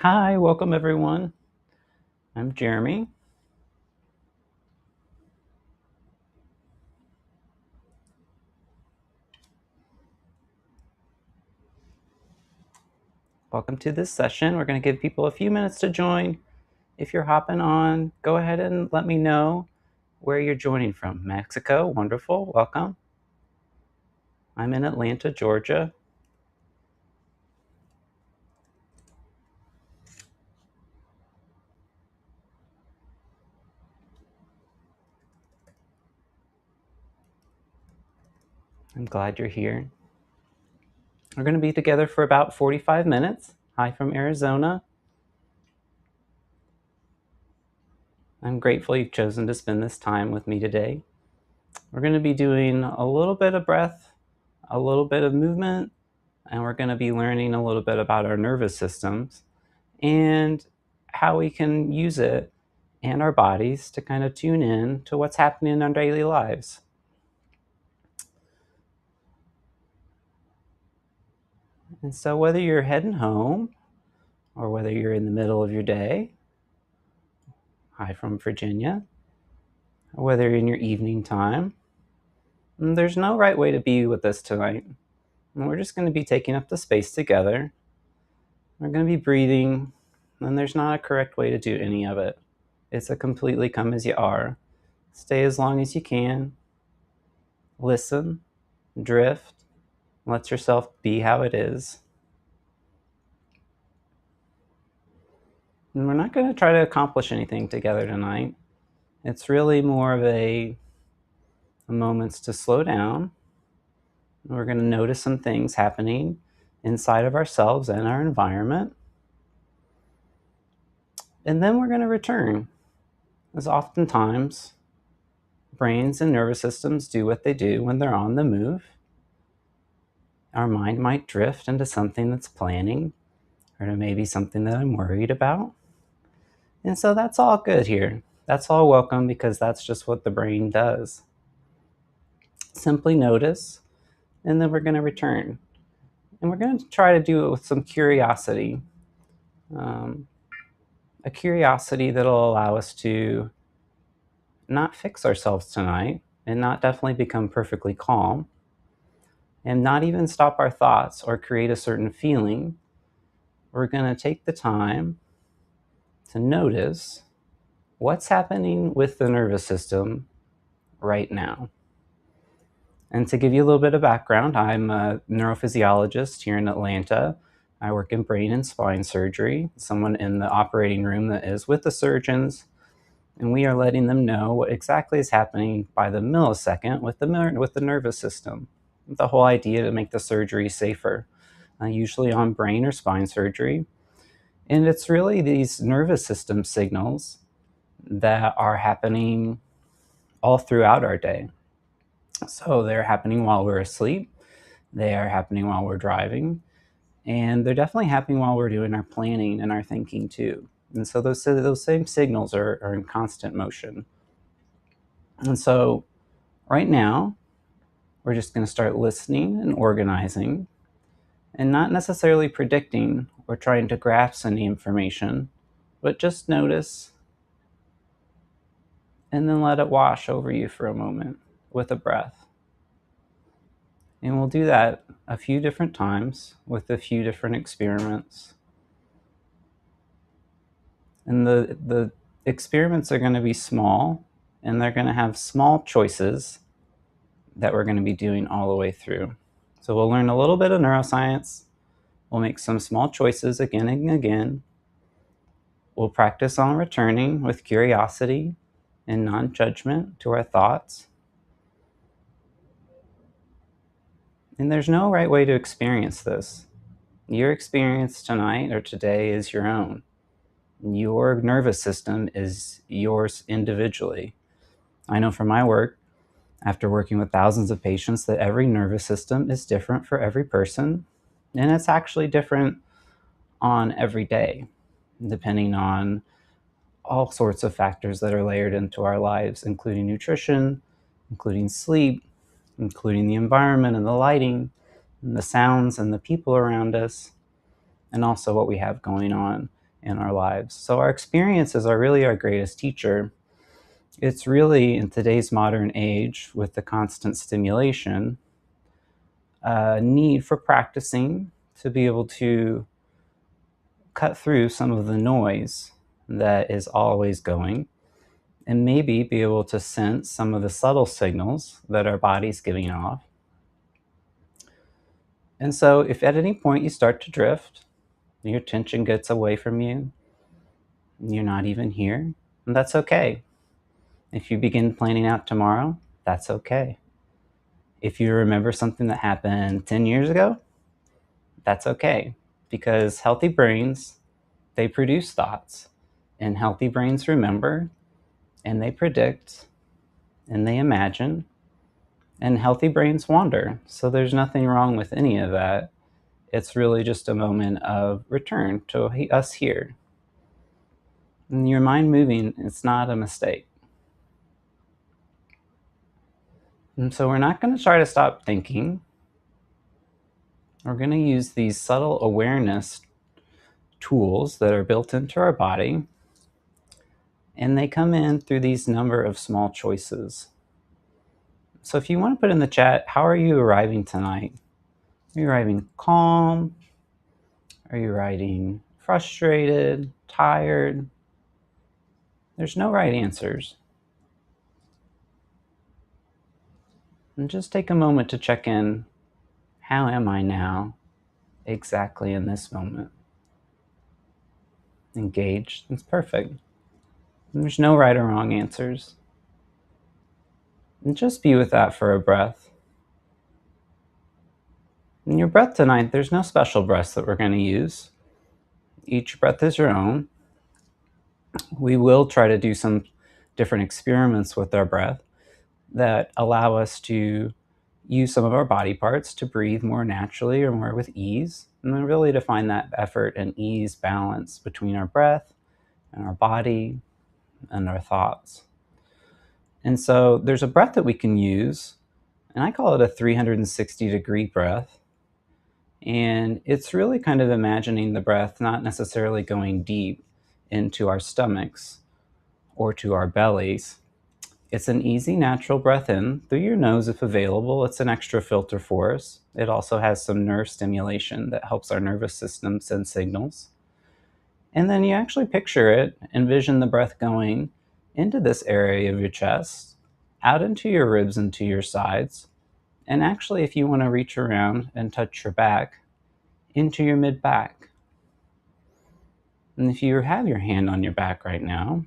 Hi, welcome everyone. I'm Jeremy. Welcome to this session. We're going to give people a few minutes to join. If you're hopping on, go ahead and let me know where you're joining from. Mexico, wonderful, welcome. I'm in Atlanta, Georgia. I'm glad you're here. We're going to be together for about 45 minutes. Hi from Arizona. I'm grateful you've chosen to spend this time with me today. We're going to be doing a little bit of breath, a little bit of movement, and we're going to be learning a little bit about our nervous systems and how we can use it and our bodies to kind of tune in to what's happening in our daily lives. And so, whether you're heading home or whether you're in the middle of your day, hi from Virginia, or whether you're in your evening time, there's no right way to be with us tonight. And we're just going to be taking up the space together. We're going to be breathing, and there's not a correct way to do any of it. It's a completely come as you are. Stay as long as you can. Listen, drift, let yourself be how it is. And we're not going to try to accomplish anything together tonight. It's really more of a moments to slow down. We're going to notice some things happening inside of ourselves and our environment. And then we're going to return. As oftentimes, brains and nervous systems do what they do when they're on the move. Our mind might drift into something that's planning, or to maybe something that I'm worried about. And so that's all good here. That's all welcome because that's just what the brain does. Simply notice, and then we're going to return. And we're going to try to do it with some curiosity. A curiosity that'll allow us to not fix ourselves tonight and not definitely become perfectly calm and not even stop our thoughts or create a certain feeling. We're going to take the time to notice what's happening with the nervous system right now. And to give you a little bit of background, I'm a neurophysiologist here in Atlanta. I work in brain and spine surgery, someone in the operating room that is with the surgeons, and we are letting them know what exactly is happening by the millisecond with the nervous system. The whole idea to make the surgery safer, usually on brain or spine surgery. And it's really these nervous system signals that are happening all throughout our day. So they're happening while we're asleep, they are happening while we're driving, and they're definitely happening while we're doing our planning and our thinking too. And so those same signals are in constant motion. And so right now, we're just going to start listening and organizing and not necessarily predicting or trying to grasp any information, but just notice and then let it wash over you for a moment with a breath. And we'll do that a few different times with a few different experiments. And the experiments are going to be small, and they're going to have small choices that we're going to be doing all the way through. So we'll learn a little bit of neuroscience. We'll make some small choices again and again. We'll practice on returning with curiosity and non-judgment to our thoughts. And there's no right way to experience this. Your experience tonight or today is your own. Your nervous system is yours individually. I know from my work, after working with thousands of patients, that every nervous system is different for every person, and it's actually different on every day, depending on all sorts of factors that are layered into our lives, including nutrition, including sleep, including the environment and the lighting, and the sounds and the people around us, and also what we have going on in our lives. So our experiences are really our greatest teacher. It's really, in today's modern age, with the constant stimulation, a need for practicing to be able to cut through some of the noise that is always going, and maybe be able to sense some of the subtle signals that our body's giving off. And so if at any point you start to drift, your attention gets away from you, you're not even here, and that's okay. If you begin planning out tomorrow, that's okay. If you remember something that happened 10 years ago, that's okay. Because healthy brains, they produce thoughts, and healthy brains remember, and they predict, and they imagine, and healthy brains wander. So there's nothing wrong with any of that. It's really just a moment of return to us here. And your mind moving, it's not a mistake. And so we're not going to try to stop thinking. We're going to use these subtle awareness tools that are built into our body, and they come in through these number of small choices. So if you want to put in the chat, how are you arriving tonight? Are you arriving calm? Are you arriving frustrated, tired? There's no right answers. And just take a moment to check in. How am I now, exactly in this moment? Engaged. It's perfect. And there's no right or wrong answers. And just be with that for a breath. In your breath tonight, there's no special breaths that we're going to use. Each breath is your own. We will try to do some different experiments with our breath that allow us to use some of our body parts to breathe more naturally or more with ease, and then really to find that effort and ease balance between our breath and our body and our thoughts. And so there's a breath that we can use, and I call it a 360-degree breath. And it's really kind of imagining the breath not necessarily going deep into our stomachs or to our bellies. It's an easy, natural breath in through your nose if available. It's an extra filter for us. It also has some nerve stimulation that helps our nervous system send signals. And then you actually picture it, envision the breath going into this area of your chest, out into your ribs and to your sides. And actually, if you want to reach around and touch your back, into your mid-back. And if you have your hand on your back right now,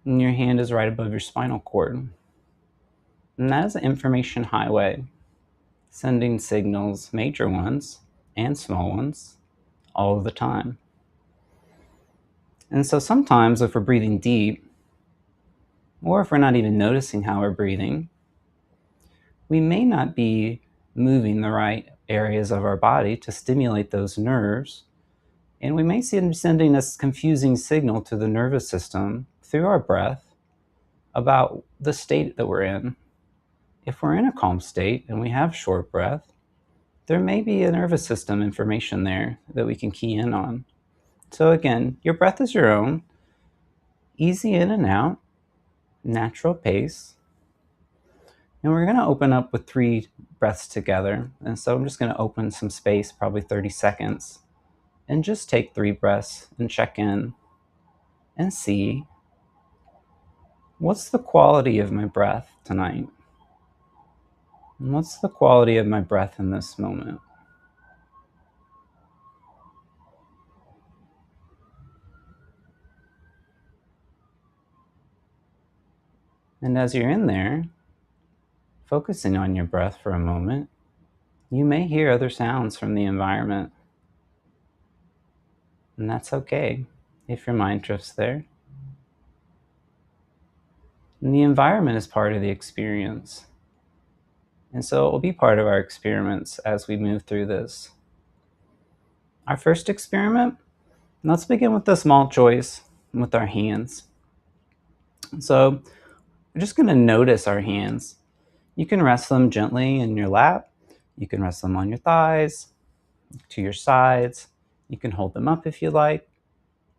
and your hand is right above your spinal cord, and that is an information highway, sending signals, major ones and small ones, all of the time. And so sometimes if we're breathing deep, or if we're not even noticing how we're breathing, we may not be moving the right areas of our body to stimulate those nerves, and we may see them sending a confusing signal to the nervous system through our breath about the state that we're in. If we're in a calm state and we have short breath, there may be a nervous system information there that we can key in on. So again, your breath is your own, easy in and out, natural pace. And we're going to open up with 3 breaths together. And so I'm just going to open some space, probably 30 seconds, and just take 3 breaths and check in and see, what's the quality of my breath tonight? And what's the quality of my breath in this moment? And as you're in there, focusing on your breath for a moment, you may hear other sounds from the environment. And that's okay if your mind drifts there. And the environment is part of the experience. And so it will be part of our experiments as we move through this. Our first experiment, let's begin with the small choice with our hands. So we're just going to notice our hands. You can rest them gently in your lap. You can rest them on your thighs, to your sides, You can hold them up if you like,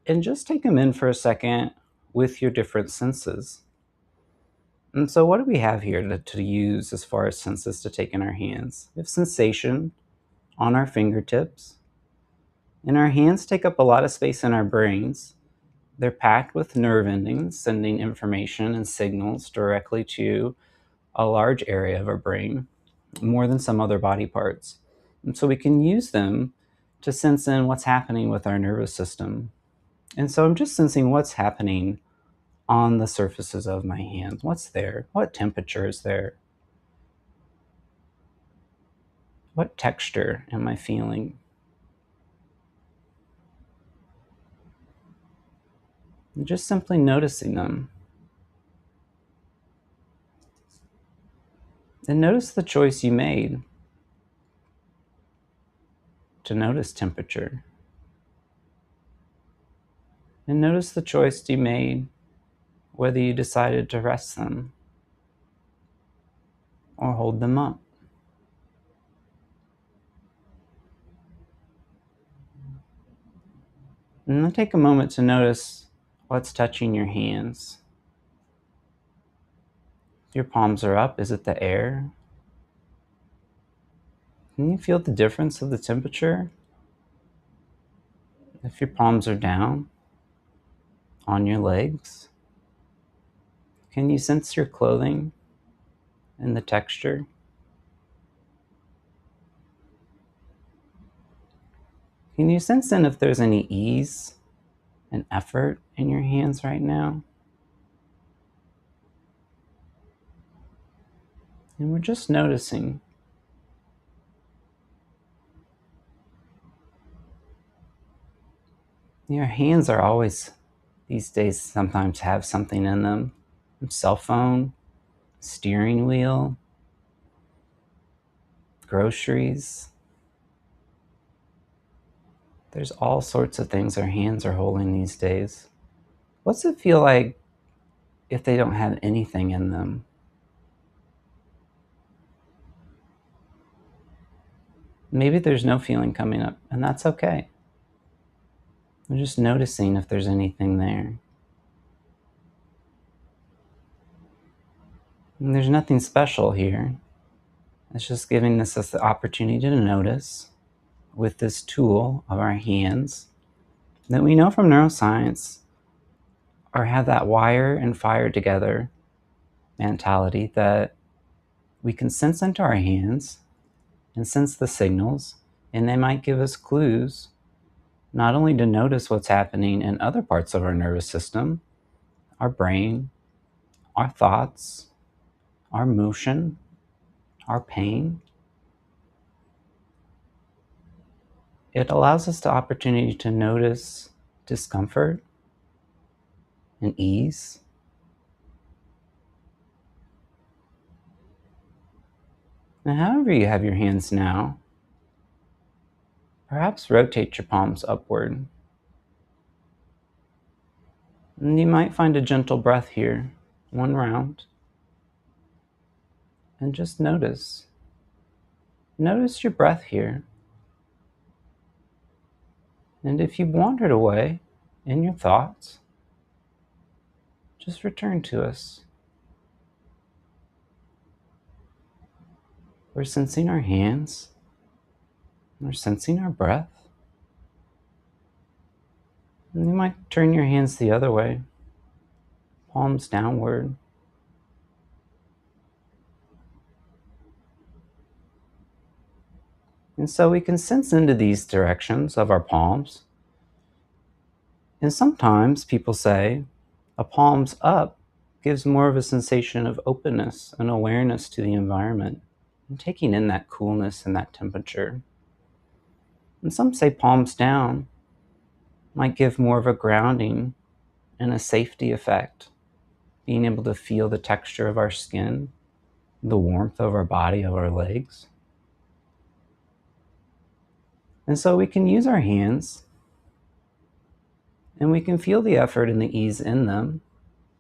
and just take them in for a second with your different senses. And so what do we have here to use as far as senses to take in our hands? We have sensation on our fingertips, and our hands take up a lot of space in our brains. They're packed with nerve endings, sending information and signals directly to a large area of our brain, more than some other body parts. And so we can use them to sense in what's happening with our nervous system. And so I'm just sensing what's happening on the surfaces of my hands. What's there? What temperature is there? What texture am I feeling? And just simply noticing them. And notice the choice you made to notice temperature. And notice the choice you made whether you decided to rest them or hold them up. And then take a moment to notice what's touching your hands. If your palms are up, is it the air? Can you feel the difference of the temperature? If your palms are down on your legs, can you sense your clothing and the texture? Can you sense then if there's any ease and effort in your hands right now? And we're just noticing. Your hands are always, these days, sometimes have something in them. Cell phone, steering wheel, groceries. There's all sorts of things our hands are holding these days. What's it feel like if they don't have anything in them? Maybe there's no feeling coming up, and that's okay. We're just noticing if there's anything there. And there's nothing special here. It's just giving us the opportunity to notice with this tool of our hands that we know from neuroscience or have that wire and fire together mentality that we can sense into our hands and sense the signals, and they might give us clues not only to notice what's happening in other parts of our nervous system, our brain, our thoughts, our motion, our pain. It allows us the opportunity to notice discomfort and ease. And however you have your hands now, perhaps rotate your palms upward. And you might find a gentle breath here, one round. And just notice. Notice your breath here. And if you've wandered away in your thoughts, just return to us. We're sensing our hands. We're sensing our breath. And you might turn your hands the other way, palms downward. And so we can sense into these directions of our palms. And sometimes people say a palms up gives more of a sensation of openness and awareness to the environment and taking in that coolness and that temperature. And some say palms down might give more of a grounding and a safety effect, being able to feel the texture of our skin, the warmth of our body, of our legs. And so we can use our hands and we can feel the effort and the ease in them.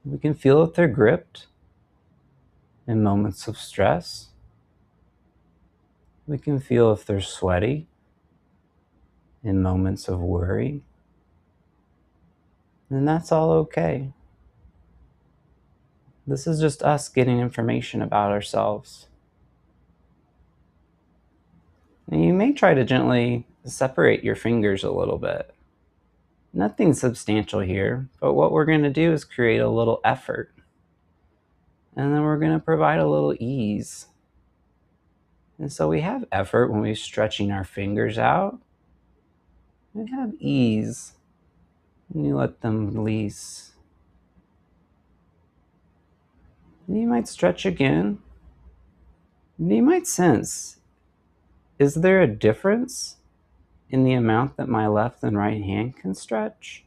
We can feel if they're gripped in moments of stress. We can feel if they're sweaty in moments of worry, then that's all okay. This is just us getting information about ourselves. And you may try to gently separate your fingers a little bit. Nothing substantial here, but what we're going to do is create a little effort. And then we're going to provide a little ease. And so we have effort when we're stretching our fingers out. We have ease when you let them release. And you might stretch again. And you might sense, is there a difference in the amount that my left and right hand can stretch?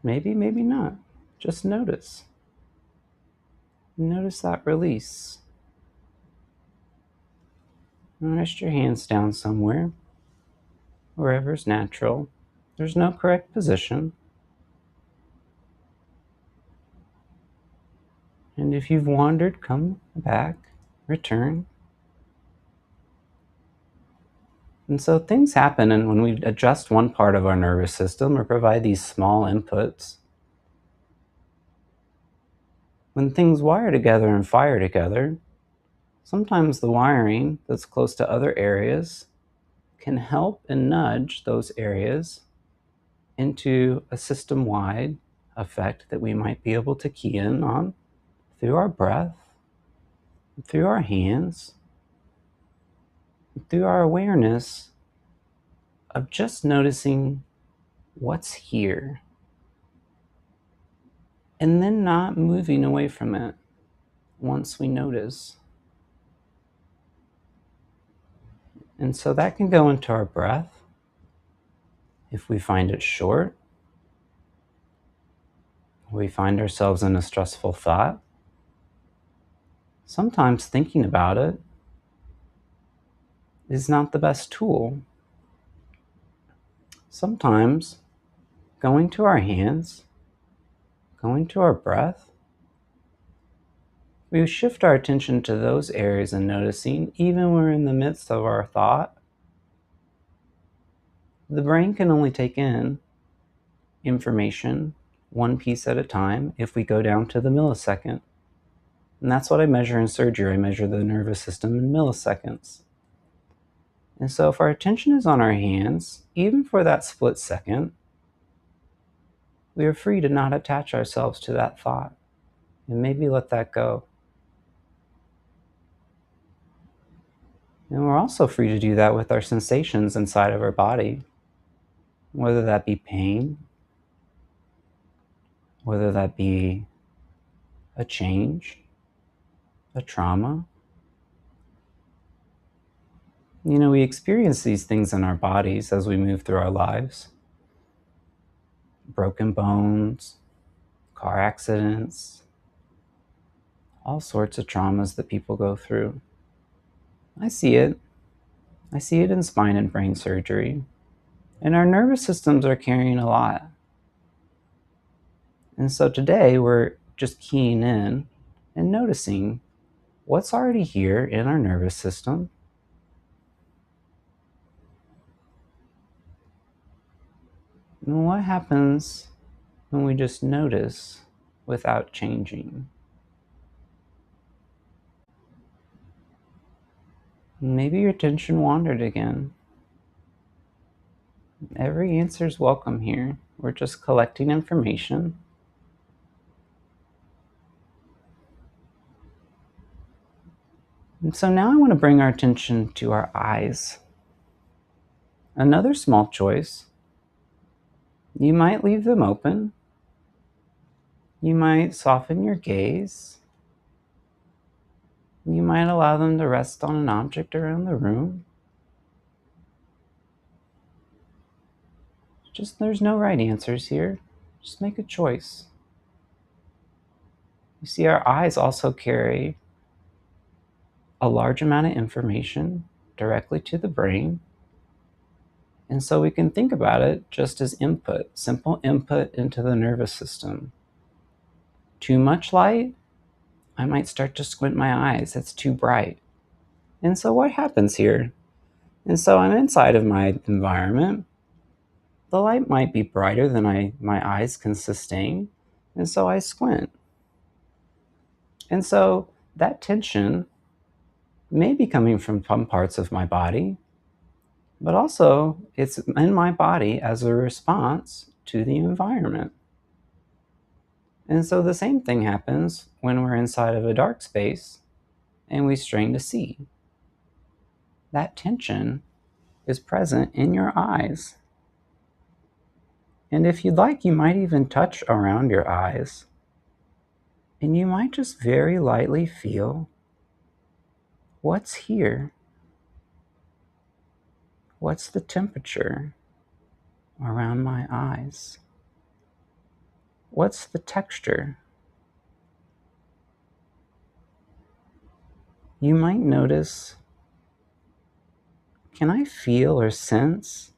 Maybe, maybe not. Just notice. Notice that release. And rest your hands down somewhere, wherever's natural. There's no correct position. And if you've wandered, come back, return. And so things happen, and when we adjust one part of our nervous system or provide these small inputs, when things wire together and fire together, sometimes the wiring that's close to other areas can help and nudge those areas into a system-wide effect that we might be able to key in on through our breath, through our hands, through our awareness of just noticing what's here and then not moving away from it once we notice. And so that can go into our breath if we find it short, we find ourselves in a stressful thought. Sometimes thinking about it is not the best tool. Sometimes going to our hands, going to our breath, we shift our attention to those areas and noticing, even when we're in the midst of our thought, the brain can only take in information one piece at a time if we go down to the millisecond. And that's what I measure in surgery. I measure the nervous system in milliseconds. And so if our attention is on our hands, even for that split second, we are free to not attach ourselves to that thought and maybe let that go. And we're also free to do that with our sensations inside of our body, whether that be pain, whether that be a change, a trauma. You know, we experience these things in our bodies as we move through our lives. Broken bones, car accidents, all sorts of traumas that people go through. I see it. I see it in spine and brain surgery. And our nervous systems are carrying a lot. And so today we're just keying in and noticing what's already here in our nervous system. And what happens when we just notice without changing? Maybe your attention wandered again. Every answer is welcome here. We're just collecting information. And so now I want to bring our attention to our eyes. Another small choice. You might leave them open. You might soften your gaze. You might allow them to rest on an object around the room. There's no right answers here. Just make a choice. You see, our eyes also carry a large amount of information directly to the brain. And so we can think about it just as input, simple input into the nervous system. Too much light, I might start to squint my eyes. It's too bright. And so what happens here? And so I'm inside of my environment. The light might be brighter than my eyes can sustain, and so I squint. And so that tension may be coming from some parts of my body, but also it's in my body as a response to the environment. And so the same thing happens when we're inside of a dark space and we strain to see. That tension is present in your eyes. And if you'd like, you might even touch around your eyes. And you might just very lightly feel what's here. What's the temperature around my eyes? What's the texture? You might notice, can I feel or sense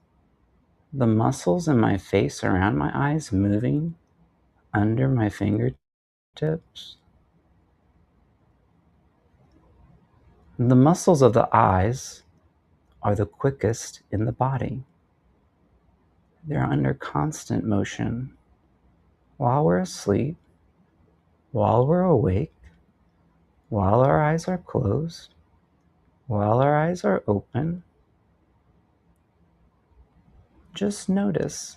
the muscles in my face around my eyes moving under my fingertips? The muscles of the eyes are the quickest in the body. They're under constant motion while we're asleep, while we're awake, while our eyes are closed, while our eyes are open. Just notice.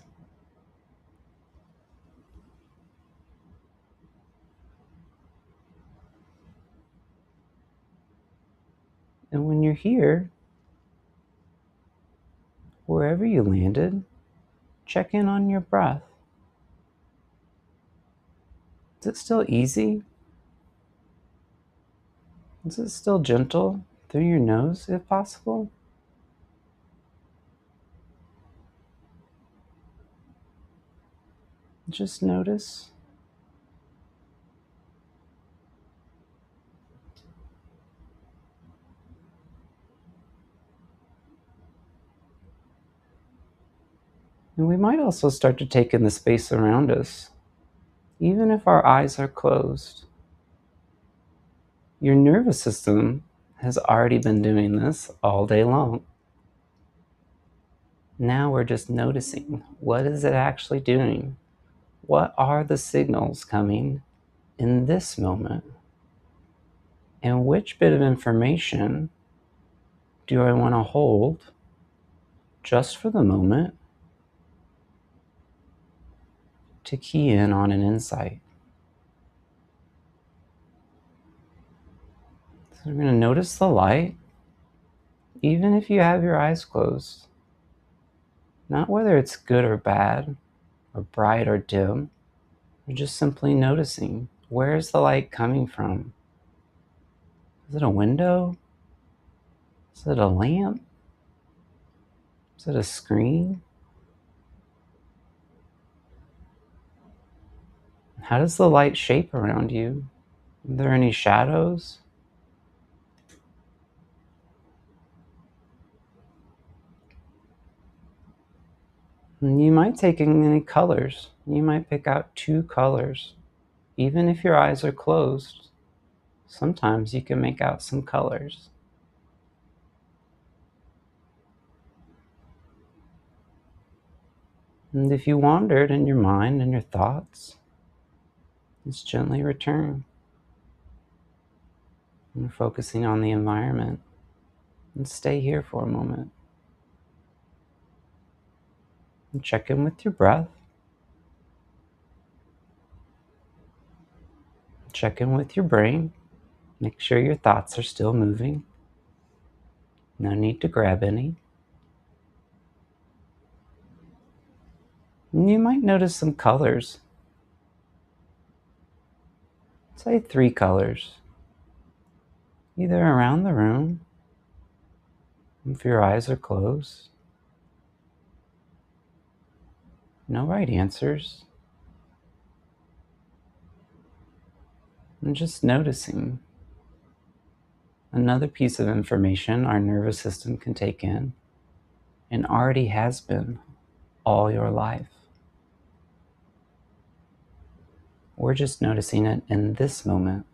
And when you're here, wherever you landed, check in on your breath. Is it still easy? Is it still gentle through your nose, if possible? Just notice. And we might also start to take in the space around us, even if our eyes are closed. Your nervous system has already been doing this all day long. Now we're just noticing, what is it actually doing? What are the signals coming in this moment? And which bit of information do I want to hold just for the moment to key in on an insight? So we're going to notice the light, even if you have your eyes closed. Not whether it's good or bad, or bright or dim. You're just simply noticing, where is the light coming from? Is it a window? Is it a lamp? Is it a screen? How does the light shape around you? Are there any shadows? And you might take in any colors. You might pick out 2 colors. Even if your eyes are closed, sometimes you can make out some colors. And if you wandered in your mind and your thoughts, just gently return. And focusing on the environment. And stay here for a moment. And check in with your breath. Check in with your brain. Make sure your thoughts are still moving. No need to grab any. And you might notice some colors. Say 3 colors. Either around the room, if your eyes are closed. No right answers. And just noticing. Another piece of information our nervous system can take in, and already has been all your life. We're just noticing it in this moment.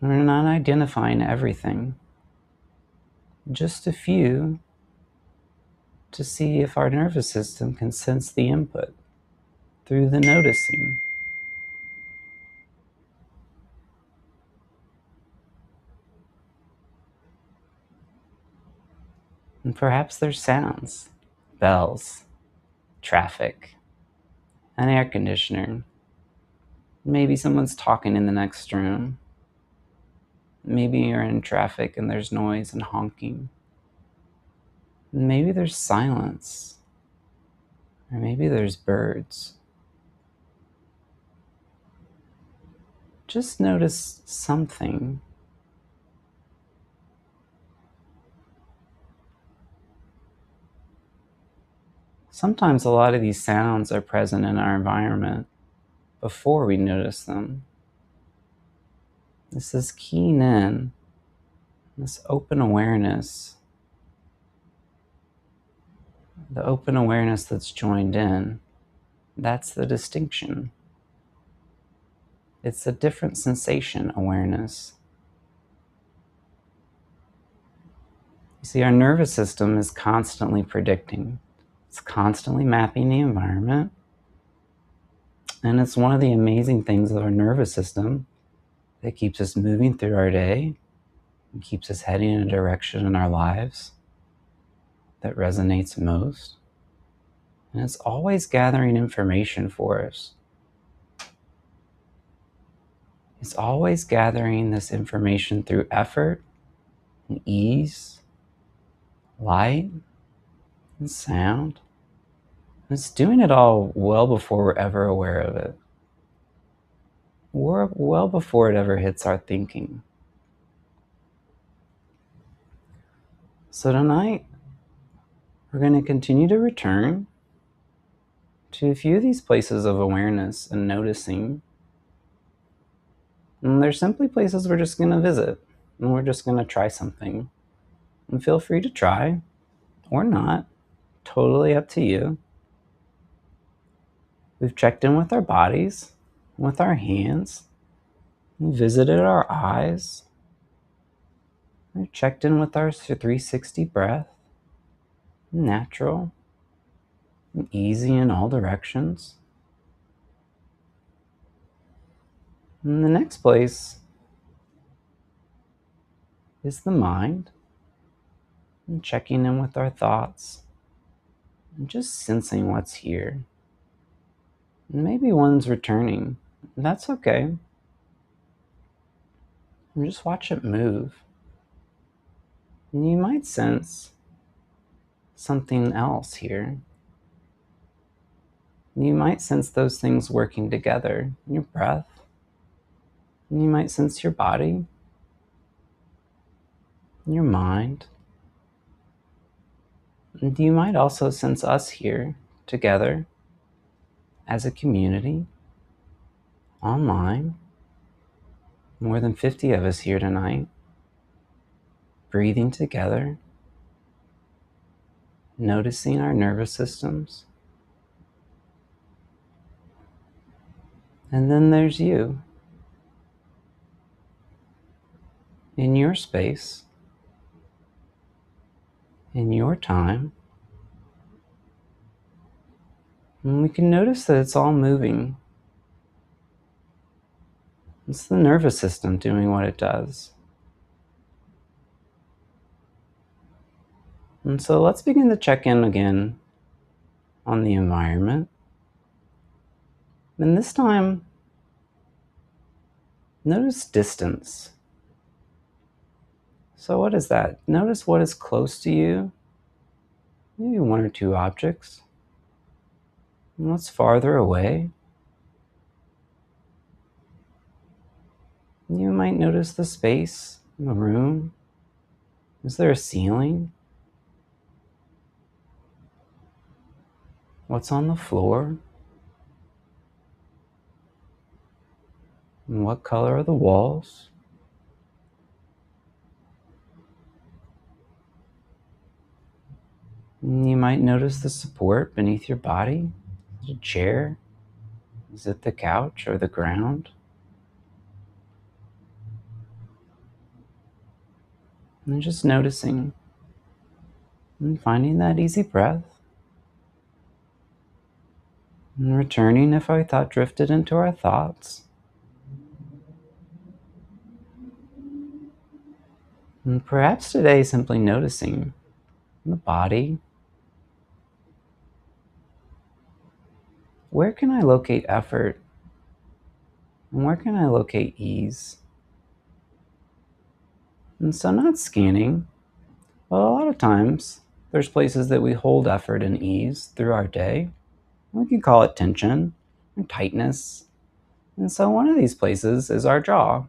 We're not identifying everything, just a few, to see if our nervous system can sense the input through the noticing. And perhaps there's sounds, bells, traffic, an air conditioner. Maybe someone's talking in the next room. Maybe you're in traffic and there's noise and honking. Maybe there's silence. Or maybe there's birds. Just notice something. Sometimes a lot of these sounds are present in our environment before we notice them. This is keen in, this open awareness, the open awareness that's joined in, that's the distinction. It's a different sensation awareness. You see, our nervous system is constantly predicting. It's constantly mapping the environment. And it's one of the amazing things of our nervous system that keeps us moving through our day and keeps us heading in a direction in our lives that resonates most. And it's always gathering information for us. It's always gathering this information through effort and ease, light and sound. And it's doing it all well before we're ever aware of it. Well before it ever hits our thinking. So tonight, we're going to continue to return to a few of these places of awareness and noticing. And they're simply places we're just going to visit. And we're just going to try something. And feel free to try or not. Totally up to you. We've checked in with our bodies, with our hands. We visited our eyes. We've checked in with our 360 breath. Natural and easy in all directions. And the next place is the mind. And checking in with our thoughts. And just sensing what's here. And maybe one's returning. And that's okay. And just watch it move. And you might sense something else here. You might sense those things working together. Your breath. And you might sense your body. Your mind. And you might also sense us here together as a community, online. More than 50 of us here tonight, breathing together, noticing our nervous systems. And then there's you, in your space, in your time. And we can notice that it's all moving. It's the nervous system doing what it does. And so let's begin to check in again on the environment. And this time, notice distance. So what is that? Notice what is close to you, maybe one or two objects. And what's farther away? You might notice the space in the room. Is there a ceiling? What's on the floor? And what color are the walls? And you might notice the support beneath your body. Is it a chair? Is it the couch or the ground? And just noticing and finding that easy breath. And returning if our thought drifted into our thoughts. And perhaps today simply noticing the body. Where can I locate effort? And where can I locate ease? And so not scanning, but a lot of times there's places that we hold effort and ease through our day. We can call it tension and tightness. And so one of these places is our jaw.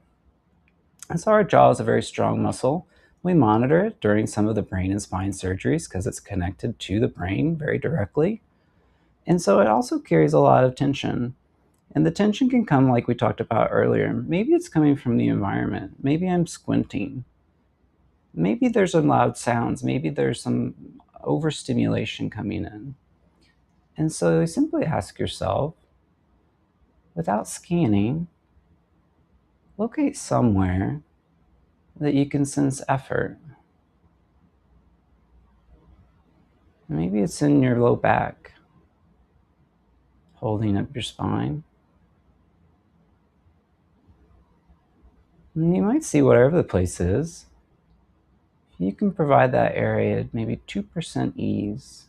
And so our jaw is a very strong muscle. We monitor it during some of the brain and spine surgeries because it's connected to the brain very directly. And so it also carries a lot of tension. And the tension can come, like we talked about earlier. Maybe it's coming from the environment. Maybe I'm squinting. Maybe there's some loud sounds. Maybe there's some overstimulation coming in. And so you simply ask yourself, without scanning, locate somewhere that you can sense effort. Maybe it's in your low back, holding up your spine. And you might see whatever the place is, you can provide that area maybe 2% ease.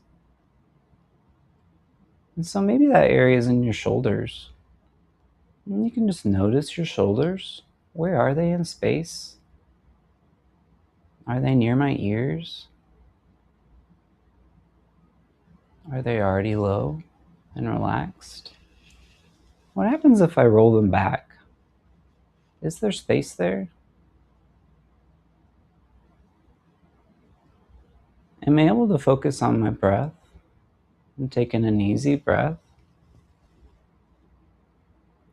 And so maybe that area is in your shoulders. And you can just notice your shoulders. Where are they in space? Are they near my ears? Are they already low and relaxed? What happens if I roll them back? Is there space there? Am I able to focus on my breath and take in an easy breath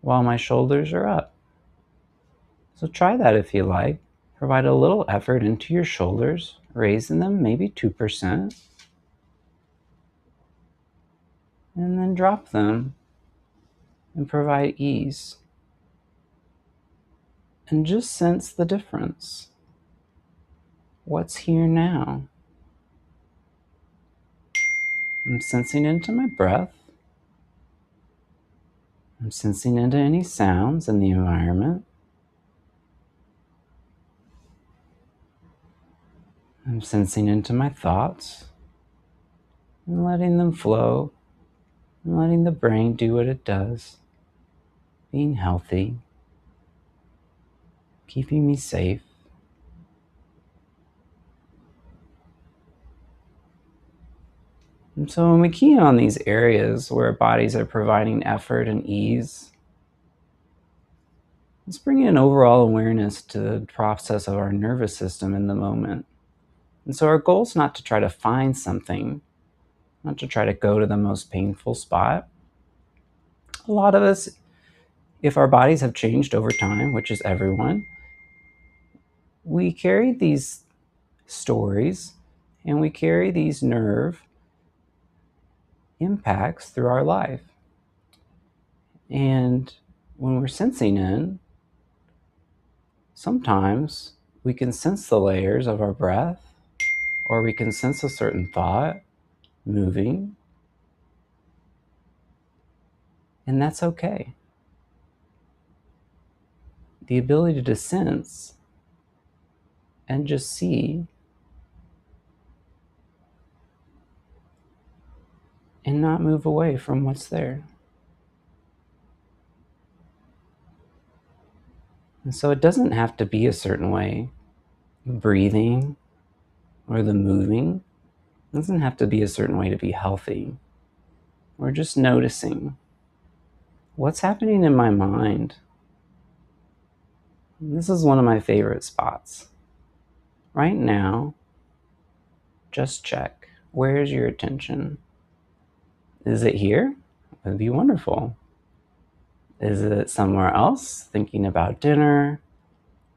while my shoulders are up? So try that if you like. Provide a little effort into your shoulders, raising them maybe 2%, and then drop them and provide ease. And just sense the difference. What's here now? I'm sensing into my breath. I'm sensing into any sounds in the environment. I'm sensing into my thoughts and letting them flow and letting the brain do what it does, being healthy, keeping me safe. And so when we key in on these areas where our bodies are providing effort and ease, let's bring in overall awareness to the process of our nervous system in the moment. And so our goal is not to try to find something, not to try to go to the most painful spot. A lot of us, if our bodies have changed over time, which is everyone, we carry these stories and we carry these nerve impacts through our life. And when we're sensing in, sometimes we can sense the layers of our breath, or we can sense a certain thought moving, and that's okay. The ability to sense and just see and not move away from what's there. And so it doesn't have to be a certain way. Breathing or the moving doesn't have to be a certain way to be healthy. We're just noticing what's happening in my mind. And this is one of my favorite spots. Right now, just check. Where's your attention? Is it here? That'd be wonderful. Is it somewhere else, thinking about dinner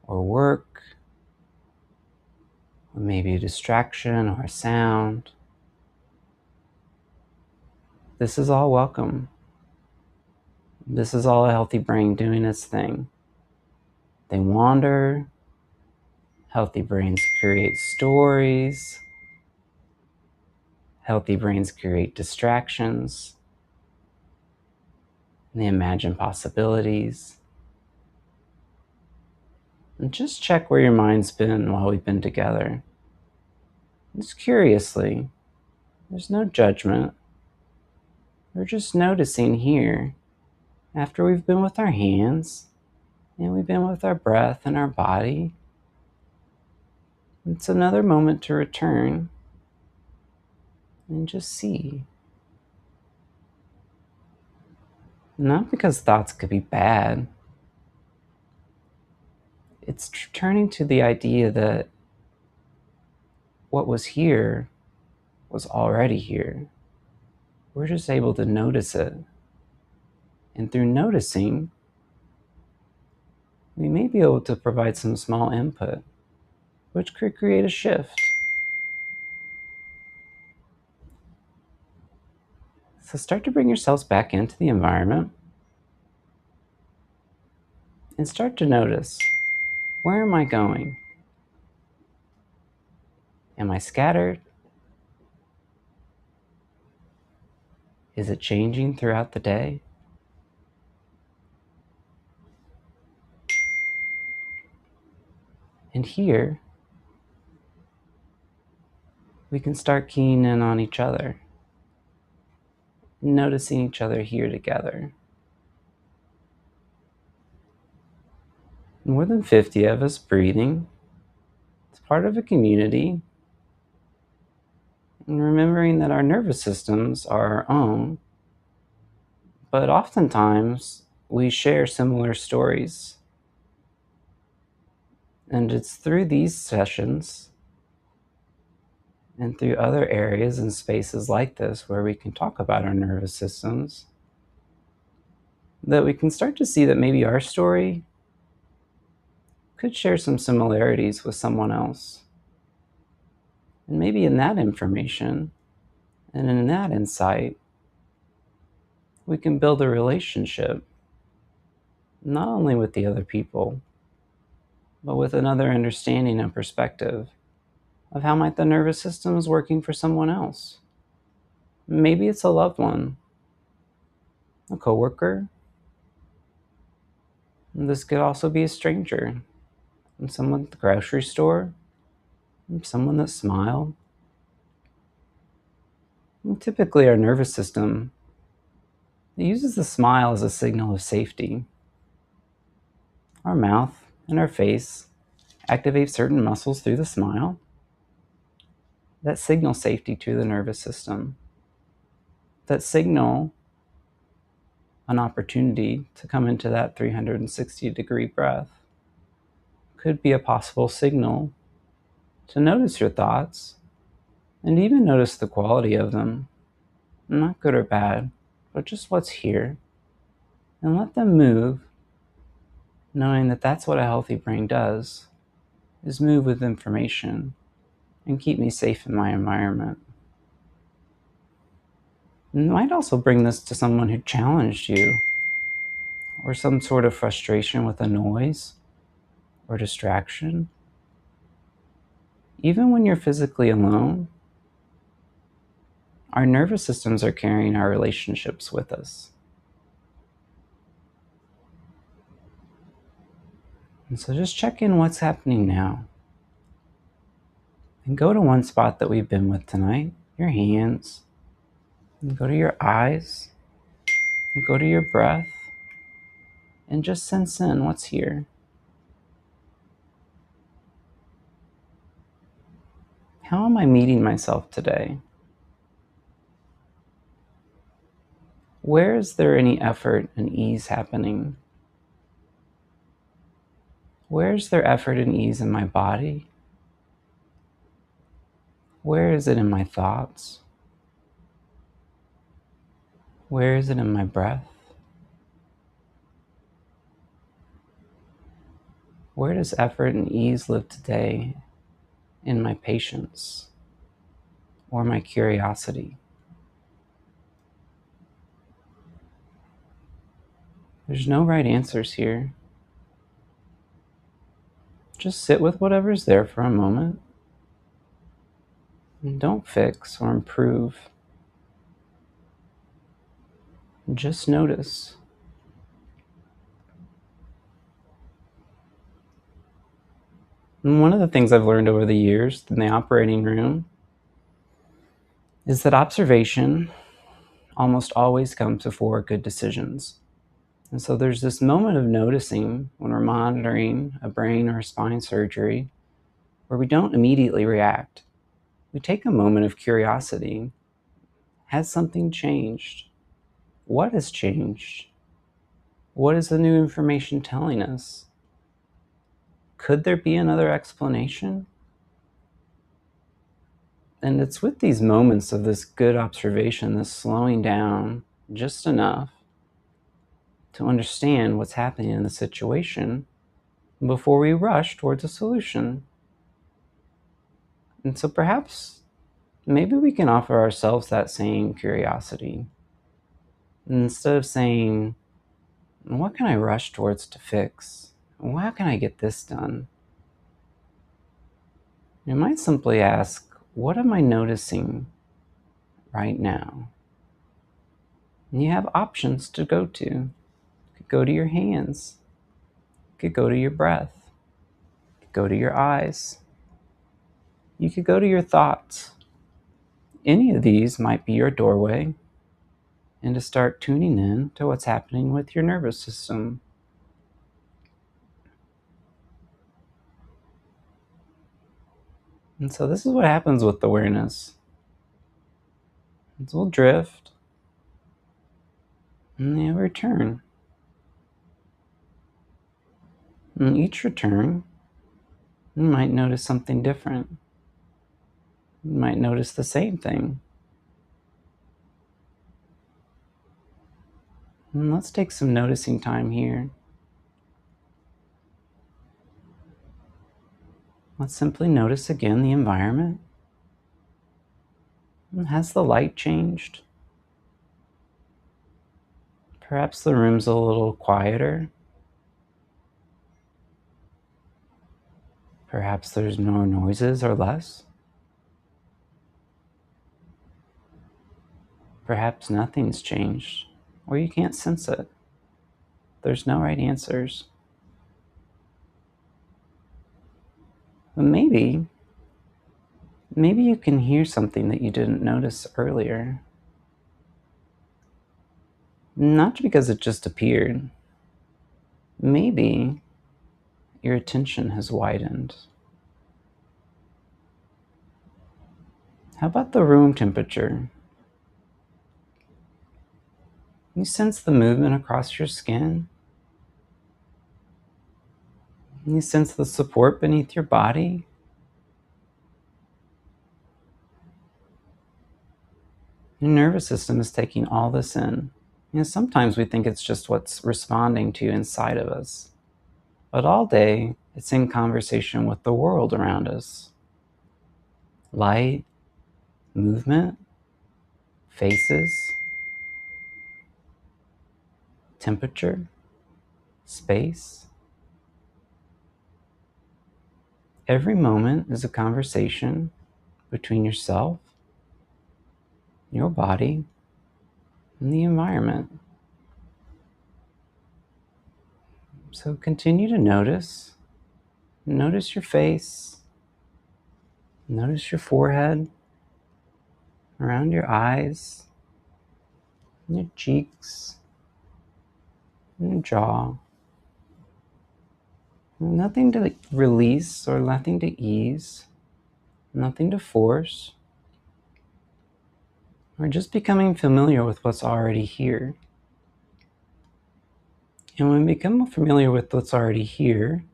or work, or maybe a distraction or a sound? This is all welcome. This is all a healthy brain doing its thing. They wander, Healthy brains create stories. Healthy brains create distractions. They imagine possibilities. And just check where your mind's been while we've been together. Just curiously, there's no judgment. We're just noticing here, after we've been with our hands, and we've been with our breath and our body. It's another moment to return and just see. Not because thoughts could be bad. It's turning to the idea that what was here was already here. We're just able to notice it. And through noticing, we may be able to provide some small input, which could create a shift. So start to bring yourselves back into the environment and start to notice, where am I going? Am I scattered? Is it changing throughout the day? And here, we can start keying in on each other, noticing each other here together. More than 50 of us breathing. It's part of a community. And remembering that our nervous systems are our own, but oftentimes we share similar stories. And it's through these sessions and through other areas and spaces like this where we can talk about our nervous systems that we can start to see that maybe our story could share some similarities with someone else. And maybe in that information and in that insight, we can build a relationship, not only with the other people, but with another understanding and perspective of how might the nervous system is working for someone else. Maybe it's a loved one, a coworker. This could also be a stranger, and someone at the grocery store, and someone that smiled. And typically our nervous system, it uses the smile as a signal of safety. Our mouth and our face activate certain muscles through the smile that signal safety to the nervous system, that signal an opportunity to come into that 360-degree breath. Could be a possible signal to notice your thoughts and even notice the quality of them, not good or bad, but just what's here, and let them move, knowing that that's what a healthy brain does, is move with information and keep me safe in my environment. And you might also bring this to someone who challenged you, or some sort of frustration with a noise or distraction. Even when you're physically alone, our nervous systems are carrying our relationships with us. And so just check in what's happening now. And go to one spot that we've been with tonight, your hands, and go to your eyes, and go to your breath, and just sense in what's here. How am I meeting myself today? Where is there any effort and ease happening? Where is there effort and ease in my body? Where is it in my thoughts? Where is it in my breath? Where does effort and ease live today in my patience or my curiosity? There's no right answers here. Just sit with whatever's there for a moment. And don't fix or improve. Just notice. And one of the things I've learned over the years in the operating room is that observation almost always comes before good decisions. And so there's this moment of noticing when we're monitoring a brain or a spine surgery where we don't immediately react. We take a moment of curiosity. Has something changed? What has changed? What is the new information telling us? Could there be another explanation? And it's with these moments of this good observation, this slowing down just enough to understand what's happening in the situation before we rush towards a solution. And so perhaps maybe we can offer ourselves that same curiosity. And instead of saying, what can I rush towards to fix? How can I get this done? You might simply ask, what am I noticing right now? And you have options to go to. You could go to your hands. You could go to your breath. You could go to your eyes. You could go to your thoughts. Any of these might be your doorway and to start tuning in to what's happening with your nervous system. And so this is what happens with awareness. We'll drift and then return. And each return, you might notice something different. You might notice the same thing. And let's take some noticing time here. Let's simply notice again the environment. And has the light changed? Perhaps the room's a little quieter. Perhaps there's more noises or less. Perhaps nothing's changed, or you can't sense it. There's no right answers. But maybe you can hear something that you didn't notice earlier. Not because it just appeared. Maybe your attention has widened. How about the room temperature? You sense the movement across your skin. You sense the support beneath your body. Your nervous system is taking all this in. Sometimes we think it's just what's responding to inside of us. But all day, it's in conversation with the world around us. Light, movement, faces, temperature, space. Every moment is a conversation between yourself, your body, and the environment. So continue to notice. Notice your face. Notice your forehead, around your eyes, your cheeks, and your jaw. Nothing to release or nothing to ease, nothing to force. We're just becoming familiar with what's already here. And when we become familiar with what's already here,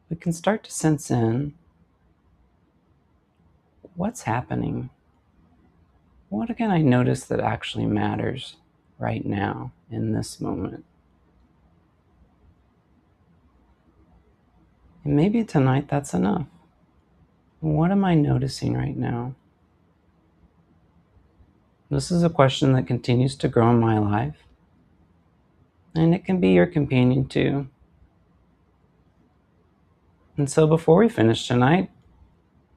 we can start to sense in what's happening. What can I notice that actually matters right now in this moment? And maybe tonight that's enough. What am I noticing right now? This is a question that continues to grow in my life, and it can be your companion too. And so before we finish tonight,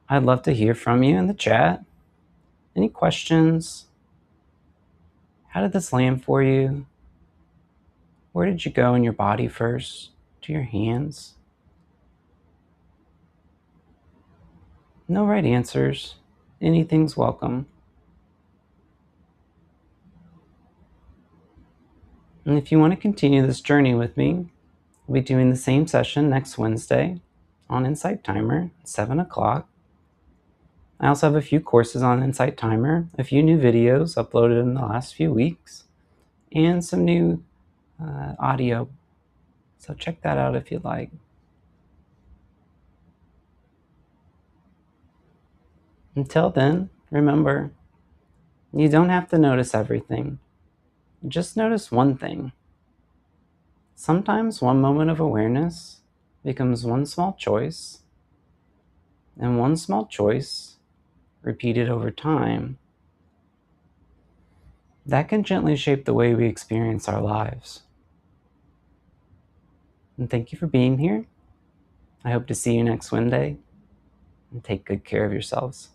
I'd love to hear from you in the chat. Any questions? How did this land for you? Where did you go in your body first? To your hands? No right answers. Anything's welcome. And if you want to continue this journey with me, we'll be doing the same session next Wednesday on Insight Timer at 7 o'clock. I also have a few courses on Insight Timer, a few new videos uploaded in the last few weeks, and some new audio. So check that out if you'd like. Until then, remember, you don't have to notice everything. Just notice one thing. Sometimes one moment of awareness becomes one small choice, and one small choice, repeated over time, that can gently shape the way we experience our lives. And thank you for being here. I hope to see you next Wednesday, and take good care of yourselves.